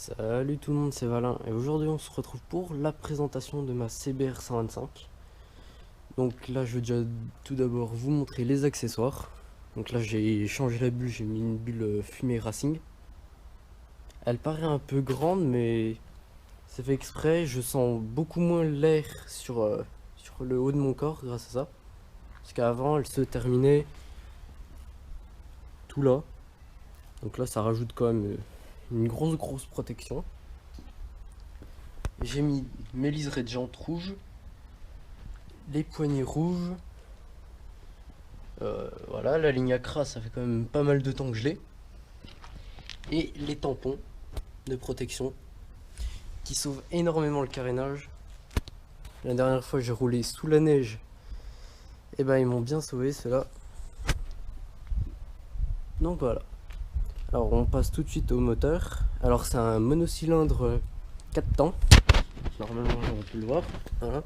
Salut tout le monde, c'est Valin et aujourd'hui on se retrouve pour la présentation de ma CBR 125. Donc là je vais déjà tout d'abord vous montrer les accessoires. Donc là j'ai changé la bulle, j'ai mis une bulle fumée racing. Elle paraît un peu grande mais c'est fait exprès, je sens beaucoup moins l'air sur le haut de mon corps grâce à ça. Parce qu'avant elle se terminait tout là. Donc là ça rajoute quand même une grosse protection. J'ai mis mes liserés de jantes rouges, les poignées rouges. Voilà, la ligne Accra, ça fait quand même pas mal de temps que je l'ai. Et les tampons de protection qui sauvent énormément le carénage. La dernière fois, j'ai roulé sous la neige. Et ben, ils m'ont bien sauvé ceux-là. Donc voilà. Alors, on passe tout de suite au moteur. Alors, c'est un monocylindre 4 temps. Normalement, on peut le voir. Voilà.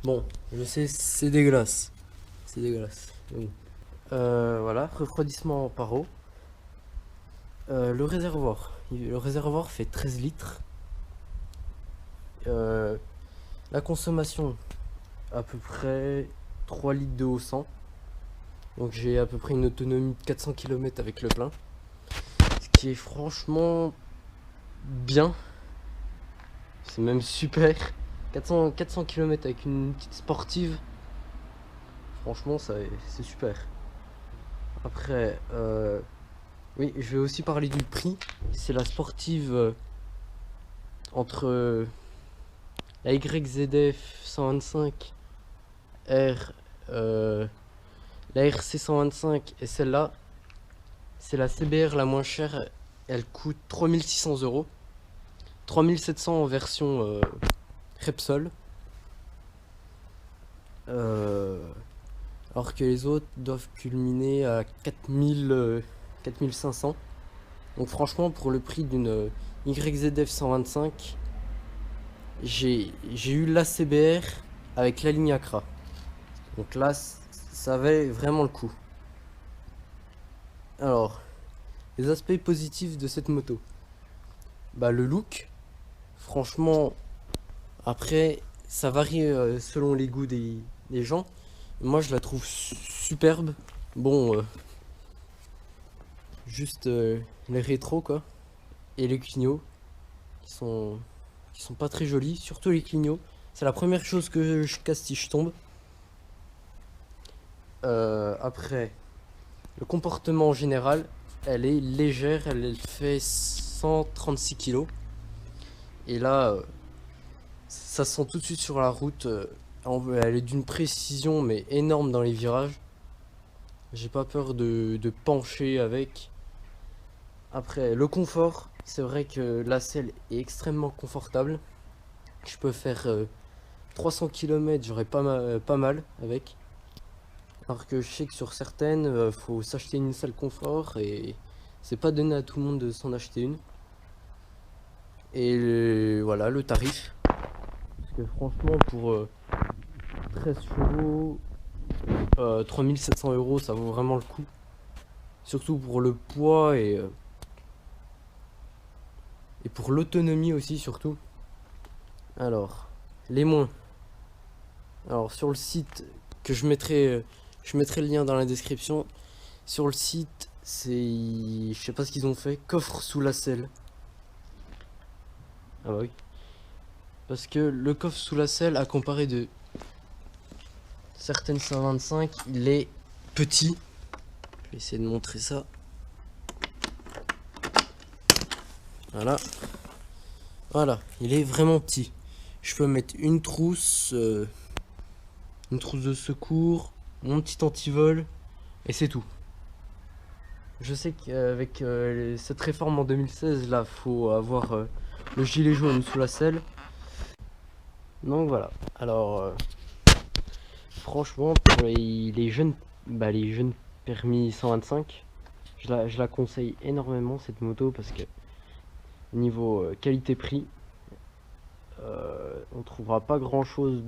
Bon, je sais, c'est dégueulasse. C'est dégueulasse. Bon. Voilà, refroidissement par eau. Le réservoir fait 13 litres. La consommation, à peu près 3 litres de haut 100. Donc j'ai à peu près une autonomie de 400 km avec le plein. Ce qui est franchement bien. C'est même super. 400 km avec une petite sportive. Franchement, c'est super. Après, oui, je vais aussi parler du prix. C'est la sportive entre la YZF 125 R, la RC 125 et celle-là. C'est la CBR la moins chère. Elle coûte 3600 €. 3700 en version Repsol. Alors que les autres doivent culminer à 4500. Donc franchement, pour le prix d'une YZF 125, j'ai eu la CBR avec la ligne Accra. Donc là, ça valait vraiment le coup. Alors, les aspects positifs de cette moto. Bah le look, franchement, après, ça varie selon les goûts des gens. Moi, je la trouve superbe. Bon, juste les rétros, quoi. Et les clignots, qui sont pas très jolis. Surtout les clignots. C'est la première chose que je casse si je tombe. Après, le comportement en général, elle est légère. Elle fait 136 kg. Et là, ça se sent tout de suite sur la route. Elle est d'une précision mais énorme dans les virages. J'ai pas peur de pencher avec. Après, le confort, c'est vrai que la selle est extrêmement confortable. Je peux faire 300 km, j'aurais pas mal avec. Alors que je sais que sur certaines, faut s'acheter une selle confort et c'est pas donné à tout le monde de s'en acheter une. Et voilà, le tarif. Parce que franchement, pour 13 chevaux, 3700 €, ça vaut vraiment le coup. Surtout pour le poids et pour l'autonomie aussi, surtout. Alors, les moins. Alors, sur le site que je mettrai le lien dans la description. Sur le site, je sais pas ce qu'ils ont fait. Coffre sous la selle. Ah bah oui. Parce que le coffre sous la selle, à comparer de certaines 125, il est petit. Je vais essayer de montrer ça. Voilà. Voilà, il est vraiment petit. Je peux mettre une trousse de secours, mon petit antivol, et c'est tout. Je sais qu'avec cette réforme en 2016, là, faut avoir le gilet jaune sous la selle. Donc voilà. Alors, franchement, pour les jeunes permis 125, je la conseille énormément cette moto parce que niveau qualité-prix, on trouvera pas grand chose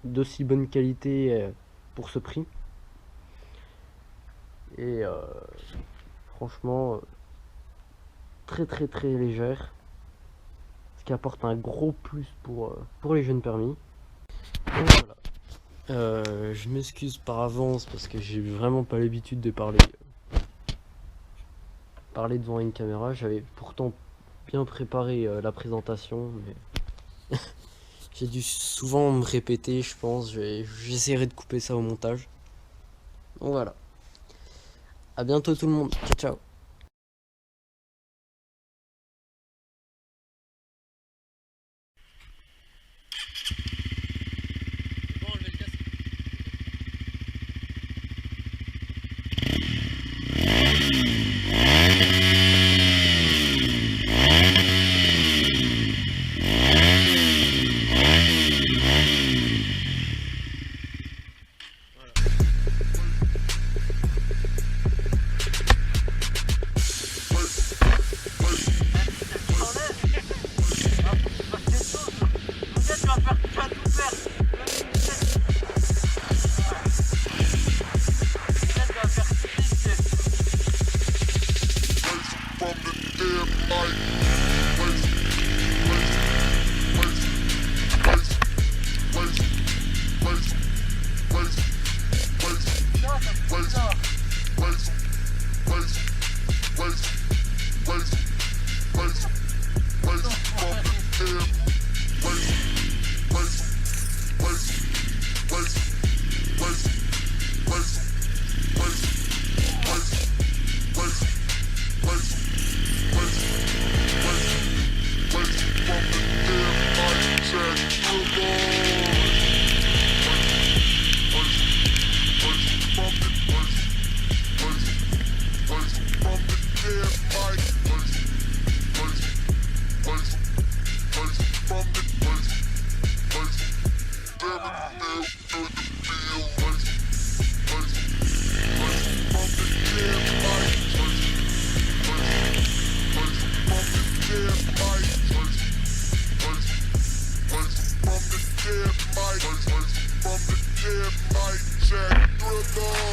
d'aussi bonne qualité pour ce prix. Et franchement, très très très légère, ce qui apporte un gros plus pour les jeunes permis. Donc voilà. Je m'excuse par avance parce que j'ai vraiment pas l'habitude de parler devant une caméra. J'avais pourtant bien préparé la présentation, mais j'ai dû souvent me répéter, je pense. J'essaierai de couper ça au montage. Donc voilà. À bientôt tout le monde. Ciao ciao. From the dead, Mike, Jack Thriller.